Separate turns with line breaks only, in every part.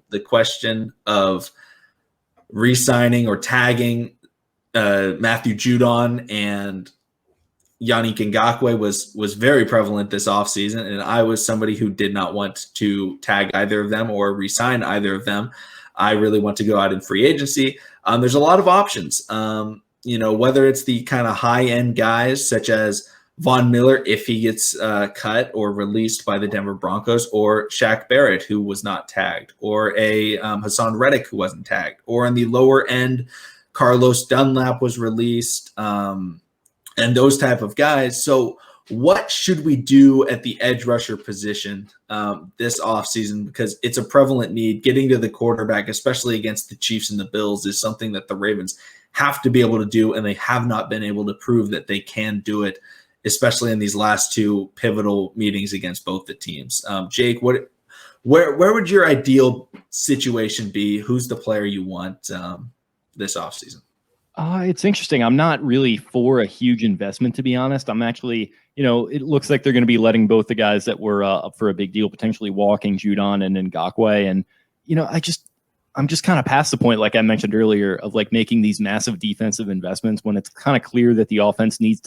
The question of re-signing or tagging Matthew Judon and Yannick Ngakoue was very prevalent this offseason, and I was somebody who did not want to tag either of them or re-sign either of them. I really want to go out in free agency. There's a lot of options, whether it's the kind of high-end guys such as Von Miller, if he gets cut or released by the Denver Broncos, or Shaq Barrett, who was not tagged, or a Hassan Reddick, who wasn't tagged, or in the lower end, Carlos Dunlap was released, and those type of guys. So what should we do at the edge rusher position this offseason? Because it's a prevalent need. Getting to the quarterback, especially against the Chiefs and the Bills, is something that the Ravens have to be able to do, and they have not been able to prove that they can do it, especially in these last two pivotal meetings against both the teams. Jake, where would your ideal situation be? Who's the player you want this offseason?
It's interesting. I'm not really for a huge investment, to be honest. I'm actually, it looks like they're going to be letting both the guys that were up for a big deal potentially walking, Judon and Ngakoue. And, I'm just kind of past the point, like I mentioned earlier, of like making these massive defensive investments when it's kind of clear that the offense needs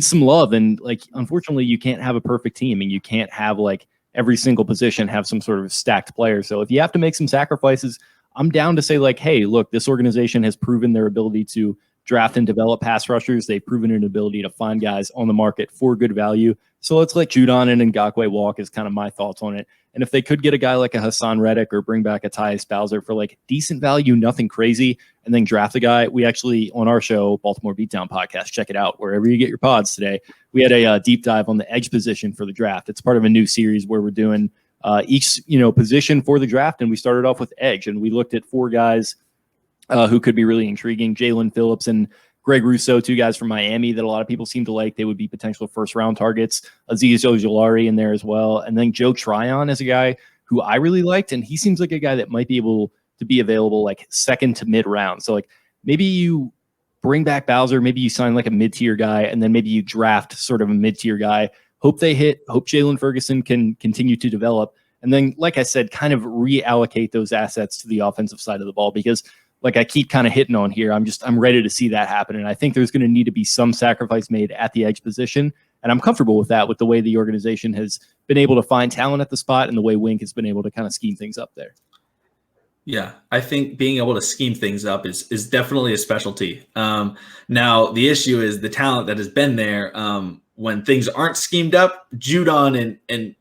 some love. And like, unfortunately, you can't have a perfect team, and you can't have like every single position have some sort of stacked player. So if you have to make some sacrifices, I'm down to say like, hey, look, this organization has proven their ability to draft and develop pass rushers. They've proven an ability to find guys on the market for good value. So let's let Judon and Ngakoue walk is kind of my thoughts on it. And if they could get a guy like a Hassan Reddick or bring back a Tyus Bowser for like decent value, nothing crazy, and then draft a guy, we actually, on our show, Baltimore Beatdown Podcast, check it out wherever you get your pods today. We had a deep dive on the edge position for the draft. It's part of a new series where we're doing each position for the draft, and we started off with edge, and we looked at four guys who could be really intriguing: Jalen Phillips and Greg Rousseau, two guys from Miami that a lot of people seem to like. They would be potential first-round targets. Azeez Ojulari in there as well. And then Joe Tryon is a guy who I really liked, and he seems like a guy that might be able to be available like second to mid-round. So like maybe you bring back Bowser, maybe you sign like a mid-tier guy, and then maybe you draft sort of a mid-tier guy. Hope they hit. Hope Jalen Ferguson can continue to develop. And then, like I said, kind of reallocate those assets to the offensive side of the ball, because like I keep kind of hitting on here, I'm ready to see that happen. And I think there's going to need to be some sacrifice made at the edge position. And I'm comfortable with that, with the way the organization has been able to find talent at the spot and the way Wink has been able to kind of scheme things up there.
Yeah, I think being able to scheme things up is definitely a specialty. Now, the issue is the talent that has been there when things aren't schemed up. Judon and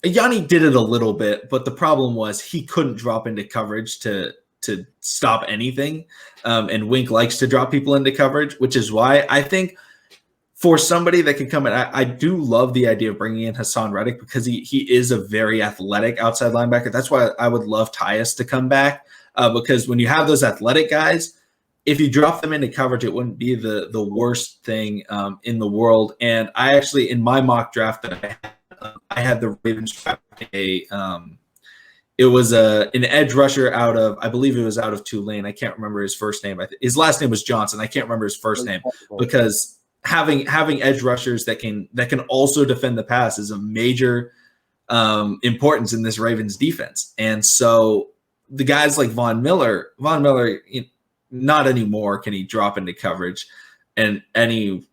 Yanni did it a little bit, but the problem was he couldn't drop into coverage to stop anything. And Wink likes to drop people into coverage, which is why I think for somebody that can come in, I do love the idea of bringing in Hassan Reddick, because he is a very athletic outside linebacker. That's why I would love Tyus to come back, because when you have those athletic guys, if you drop them into coverage, it wouldn't be the worst thing in the world. And I actually, in my mock draft that I had the Ravens draft it was an edge rusher out of, I believe it was out of Tulane. I can't remember his first name. His last name was Johnson. I can't remember his first name, because having edge rushers that can also defend the pass is a major importance in this Ravens defense. And so the guys like Von Miller, not anymore can he drop into coverage and any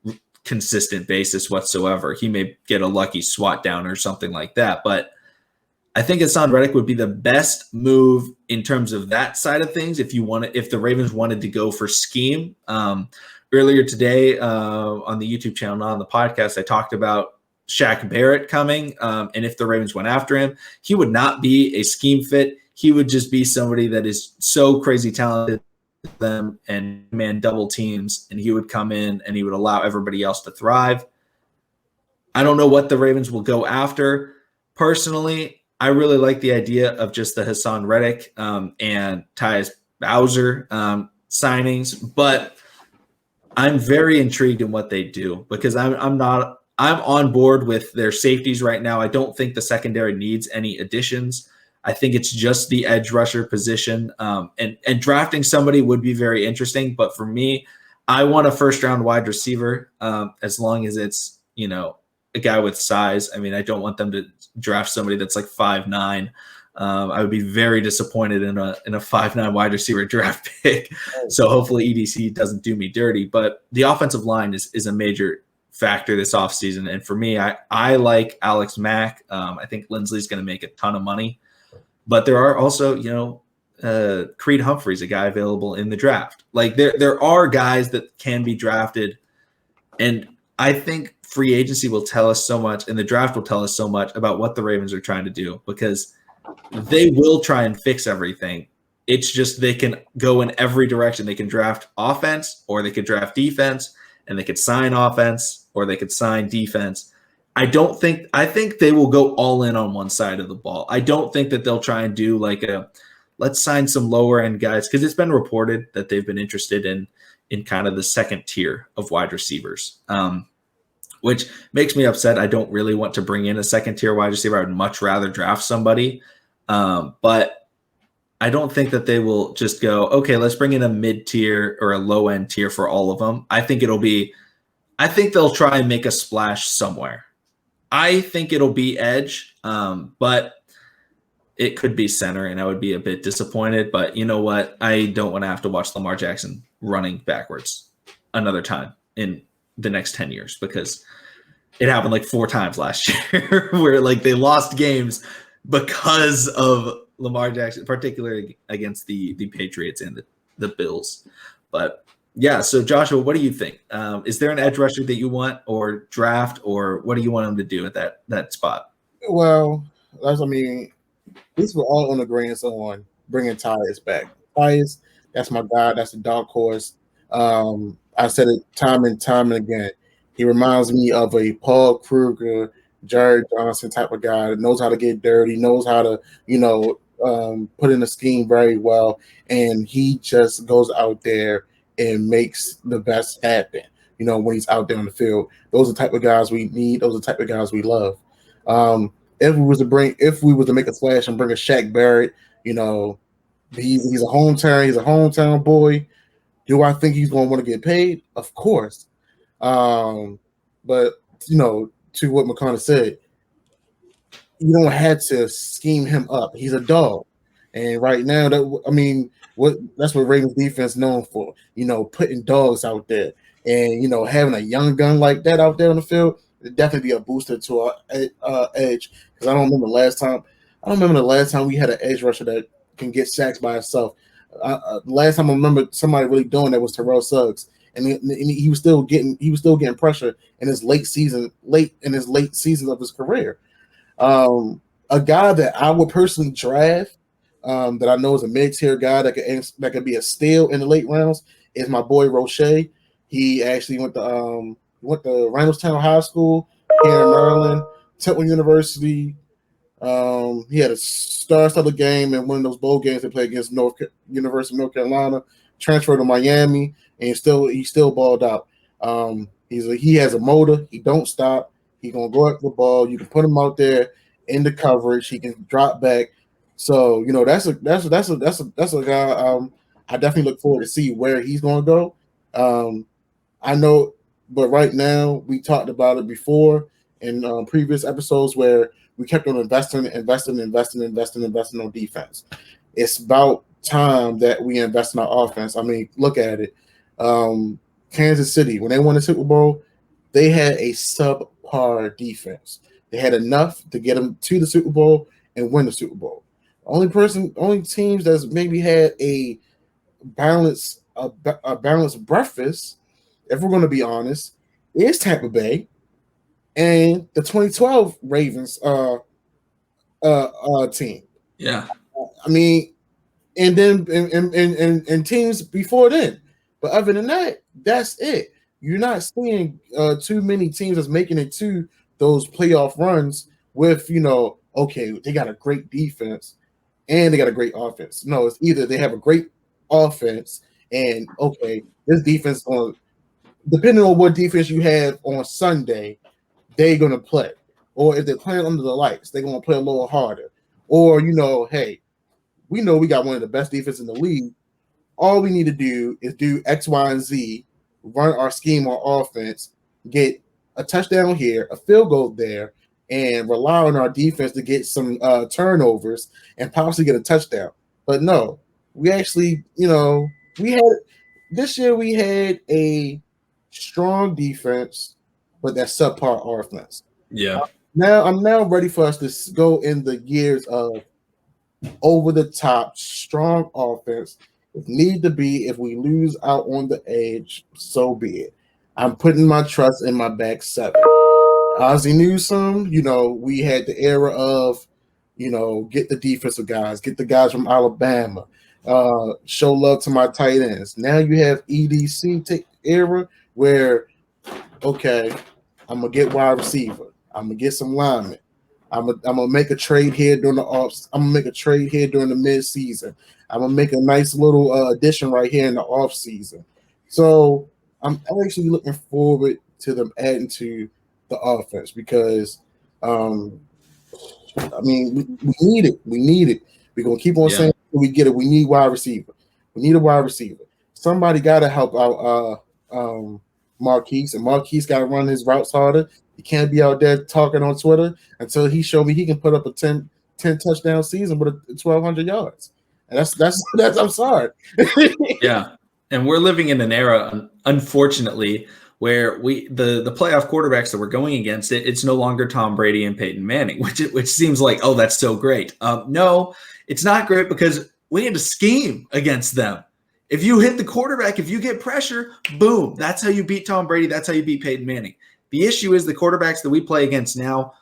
consistent basis whatsoever. He may get a lucky swat down or something like that, but I think Hassan Reddick would be the best move in terms of that side of things if the Ravens wanted to go for scheme. Earlier today on the YouTube channel, not on the podcast, I talked about Shaq Barrett coming, and if the Ravens went after him, he would not be a scheme fit. He would just be somebody that is so crazy talented them and man double teams, and he would come in and he would allow everybody else to thrive. I don't know what the Ravens will go after. Personally, I really like the idea of just the Hassan Reddick and Tyus Bowser signings, but I'm very intrigued in what they do, because I'm on board with their safeties right now. I don't think the secondary needs any additions. I think it's just the edge rusher position, and drafting somebody would be very interesting. But for me, I want a first-round wide receiver, as long as it's a guy with size. I mean, I don't want them to draft somebody that's like 5'9", I would be very disappointed in a 5'9" wide receiver draft pick. So hopefully EDC doesn't do me dirty. But the offensive line is a major factor this offseason. And for me, I like Alex Mack. I think Lindsley's going to make a ton of money. But there are also, Creed Humphrey's a guy available in the draft. Like there are guys that can be drafted. And I think free agency will tell us so much, and the draft will tell us so much about what the Ravens are trying to do, because they will try and fix everything. It's just they can go in every direction. They can draft offense, or they could draft defense, and they could sign offense, or they could sign defense. I think they will go all in on one side of the ball. I don't think that they'll try and do like let's sign some lower end guys, because it's been reported that they've been interested in kind of the second tier of wide receivers, which makes me upset. I don't really want to bring in a second tier wide receiver. I would much rather draft somebody. But I don't think that they will just go, okay, let's bring in a mid tier or a low end tier for all of them. I think they'll try and make a splash somewhere. I think it'll be edge, but it could be center, and I would be a bit disappointed. But you know what? I don't want to have to watch Lamar Jackson running backwards another time in the next 10 years, because it happened like 4 times last year where like they lost games because of Lamar Jackson, particularly against the Patriots and the Bills. But yeah, so Joshua, what do you think? Is there an edge rusher that you want, or draft, or what do you want them to do at that spot?
Well, these were all on agreement on bringing Tyus back. Tyus, that's my guy. That's a dark horse. I said it time and time and again. He reminds me of a Paul Kruger, Jared Johnson type of guy that knows how to get dirty, knows how to, put in the scheme very well, and he just goes out there and makes the best happen. When he's out there on the field, those are the type of guys we need. Those are the type of guys we love. If we was to make a splash and bring a Shaq Barrett, he's a hometown boy. Do I think he's going to want to get paid? Of course. But to what McConnell said, you don't have to scheme him up. He's a dog, and right now, that's what Ravens defense is known for. Putting dogs out there, and having a young gun like that out there on the field, it'd definitely be a booster to our edge. Because I don't remember the last time we had an edge rusher that can get sacks by himself. Last time I remember somebody really doing that was Terrell Suggs, and he was still getting pressure in his late seasons of his career. A guy that I would personally draft, that I know is a mid-tier guy that could be a steal in the late rounds, is my boy Roche. He actually went to Randallstown High School here in Maryland, Temple University. He had a star-studded game in one of those bowl games they played against University of North Carolina. Transferred to Miami, and he still balled out. He has a motor. He don't stop. He gonna go up the ball. You can put him out there in the coverage. He can drop back. So that's a guy. I definitely look forward to see where he's gonna go. I know, but right now we talked about it before in previous episodes where we kept on investing on defense. It's about time that we invest in our offense. Look at it. Kansas City, when they won the Super Bowl, they had a subpar defense. They had enough to get them to the Super Bowl and win the Super Bowl. Only teams that's maybe had a balanced breakfast, if we're going to be honest, is Tampa Bay and the 2012 Ravens team.
Yeah.
And then and teams before then. But other than that, that's it. You're not seeing too many teams that's making it to those playoff runs with, okay, they got a great defense and they got a great offense. No, it's either they have a great offense and, okay, this defense, depending on what defense you have on Sunday, they're going to play. Or if they're playing under the lights, they're going to play a little harder. Or, hey, we know we got one of the best defenses in the league. All we need to do is do X, Y, and Z, run our scheme on offense, get a touchdown here, a field goal there, and rely on our defense to get some turnovers and possibly get a touchdown. But no, we actually, we had this year we had a strong defense, but that subpar offense.
Yeah.
Now I'm ready for us to go in the years of over the top, strong offense. If need to be, if we lose out on the edge, so be it. I'm putting my trust in my back seven. Ozzie Newsome, we had the era of, get the defensive guys, get the guys from Alabama, show love to my tight ends. Now you have EDC era where, okay, I'm gonna get wide receiver, I'm gonna get some linemen, I'm gonna make a trade here during the offs. I'm gonna make a trade here during the mid-season. I'm gonna make a nice little addition right here in the off season. So I'm actually looking forward to them adding to the offense because, we need it. We need it. We're gonna keep on saying we get it. We need wide receiver. We need a wide receiver. Somebody got to help out Marquise, and Marquise got to run his routes harder. He can't be out there talking on Twitter until he showed me he can put up a 10 touchdown season with 1,200 yards. And that's I'm sorry.
Yeah. And we're living in an era, unfortunately, where the playoff quarterbacks that we're going against, it's no longer Tom Brady and Peyton Manning, which seems like, oh, that's so great. No, it's not great because we had to scheme against them. If you hit the quarterback, if you get pressure, boom, that's how you beat Tom Brady. That's how you beat Peyton Manning. The issue is the quarterbacks that we play against now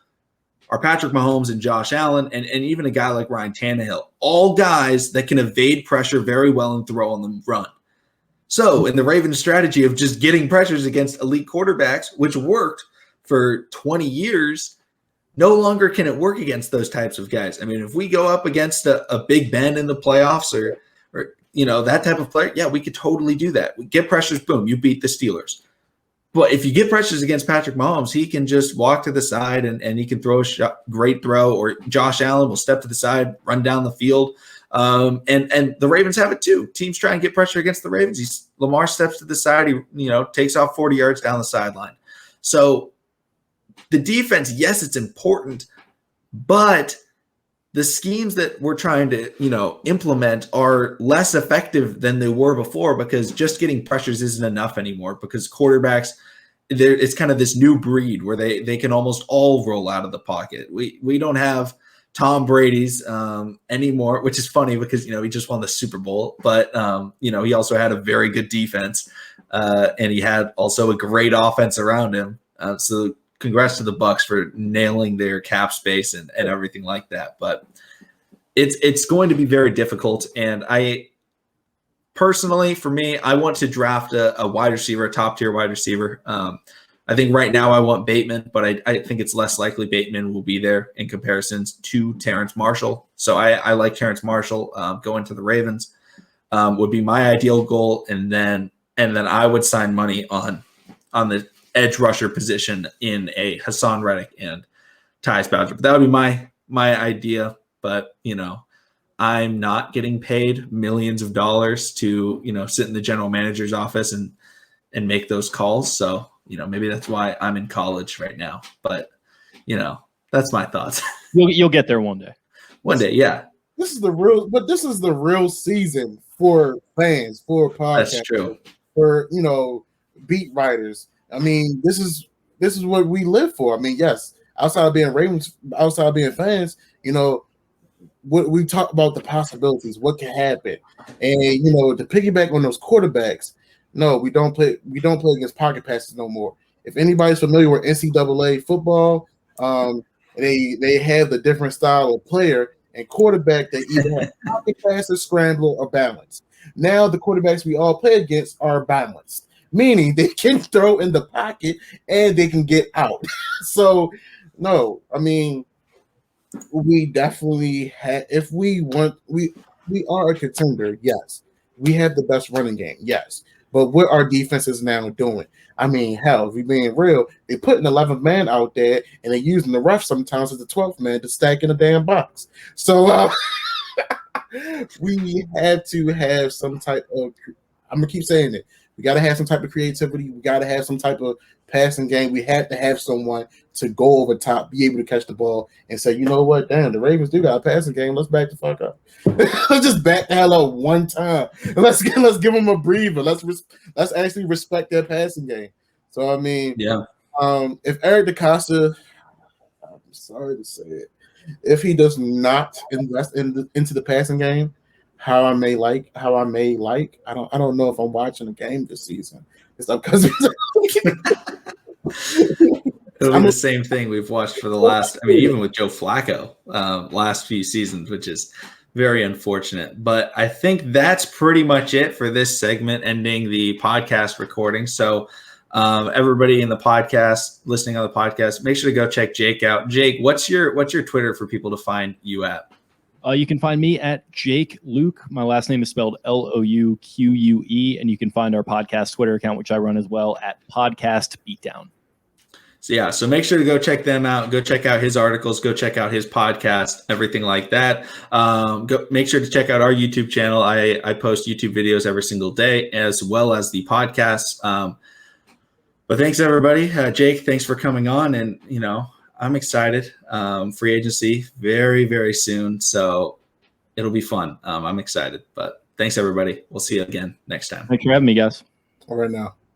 are Patrick Mahomes and Josh Allen and even a guy like Ryan Tannehill, all guys that can evade pressure very well and throw on the run. So in the Ravens strategy of just getting pressures against elite quarterbacks, which worked for 20 years, no longer can it work against those types of guys. I mean, if we go up against a Big Ben in the playoffs or that type of player, yeah, we could totally do that. We get pressures, boom, you beat the Steelers. But if you get pressures against Patrick Mahomes, he can just walk to the side and he can throw a great throw, or Josh Allen will step to the side, run down the field. And the Ravens have it too. Teams try and get pressure against the Ravens. Lamar steps to the side, he takes off 40 yards down the sideline. So the defense, yes, it's important, but the schemes that we're trying to, implement are less effective than they were before because just getting pressures isn't enough anymore because quarterbacks, it's kind of this new breed where they can almost all roll out of the pocket. We don't have Tom Brady's anymore, which is funny because, he just won the Super Bowl, but, he also had a very good defense and he had also a great offense around him. So congrats to the Bucs for nailing their cap space and everything like that. But it's going to be very difficult. And I personally, for me, I want to draft a wide receiver, a top tier wide receiver. I think right now I want Bateman, but I think it's less likely Bateman will be there in comparisons to Terrence Marshall. So I like Terrence Marshall going to the Ravens would be my ideal goal. And then I would sign money on the edge rusher position in a Hassan Reddick and Tyus Bowser. But that would be my idea. But, I'm not getting paid millions of dollars to, sit in the general manager's office and make those calls. So, maybe that's why I'm in college right now. But, that's my thoughts.
You'll get there one day.
One day, yeah.
This is the real season for fans, for podcasts.
That's true.
For, beat writers. I mean, this is what we live for. I mean, yes, outside of being Ravens, outside of being fans, what we talk about the possibilities, what can happen, and to piggyback on those quarterbacks. No, we don't play against pocket passes no more. If anybody's familiar with NCAA football, they have the different style of player and quarterback that either have pocket passes, scrambler, or balance. Now the quarterbacks we all play against are balanced, meaning they can throw in the pocket and they can get out. So, no, I mean, we definitely have. If we want, we are a contender. Yes, we have the best running game. Yes, but what our defense is now doing? I mean, hell, if we're being real, they put an 11th man out there and they're using the ref sometimes as the 12th man to stack in a damn box. So we have to have some type of. I'm gonna keep saying it. We got to have some type of creativity. We got to have some type of passing game. We have to have someone to go over top, be able to catch the ball, and say, you know what, damn, the Ravens do got a passing game. Let's back the fuck up. Let's just back the hell up one time. Let's give them a breather. Let's actually respect their passing game. So I mean,
yeah.
If Eric DeCosta, I'm sorry to say it, if he does not invest into the passing game, how I may like, I don't know if I'm watching a game this season. It's not because
it'll be the same thing we've watched for the last, I mean, even with Joe Flacco, last few seasons, which is very unfortunate. But I think that's pretty much it for this segment, ending the podcast recording. So everybody in the podcast, listening on the podcast, make sure to go check Jake out. Jake, what's your Twitter for people to find you at?
You can find me at Jake Luke. My last name is spelled Louque, and you can find our podcast Twitter account, which I run as well, at Podcast Beatdown.
So yeah, so make sure to go check them out. Go check out his articles. Go check out his podcast, everything like that. Go make sure to check out our YouTube channel. I post YouTube videos every single day, as well as the podcast. But thanks everybody. Jake, thanks for coming on, and I'm excited. Free agency very, very soon, so it'll be fun. I'm excited. But thanks everybody. We'll see you again next time.
Thanks for having me, guys.
All right now.